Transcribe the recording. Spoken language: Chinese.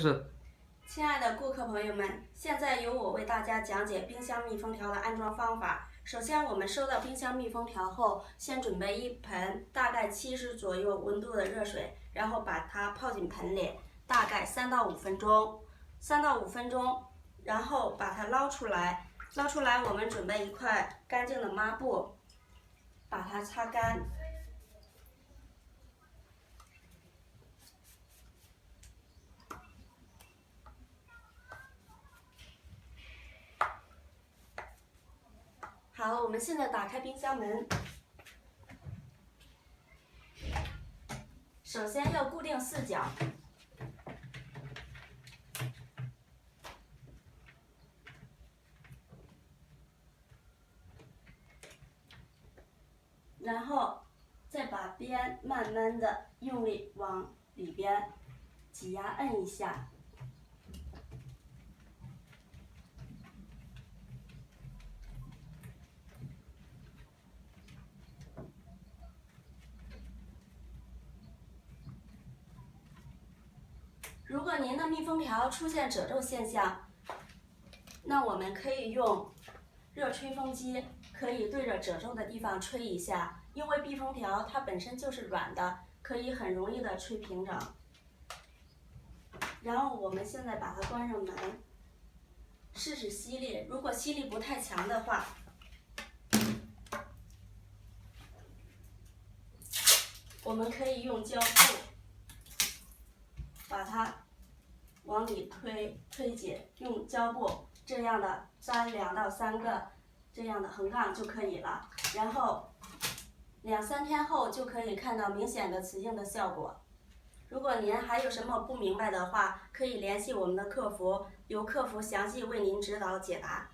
是。亲爱的顾客朋友们，现在由我为大家讲解冰箱密封条的安装方法。首先，我们收到冰箱密封条后，先准备一盆大概70左右温度的热水，然后把它泡进盆里，大概3到5分钟，3到5分钟，然后把它捞出来。捞出来，我们准备一块干净的抹布，把它擦干。好，我们现在打开冰箱门。首先要固定4角，然后再把边慢慢的用力往里边挤压摁一下。如果您的密封条出现褶皱现象，那我们可以用热吹风机，可以对着褶皱的地方吹一下，因为密封条它本身就是软的，可以很容易的吹平整。然后我们现在把它关上门，试试吸力，如果吸力不太强的话，我们可以用胶布把它往里推紧，用胶布这样的粘2到3个这样的横杠就可以了。然后2、3天后就可以看到明显的磁性的效果。如果您还有什么不明白的话，可以联系我们的客服，由客服详细为您指导解答。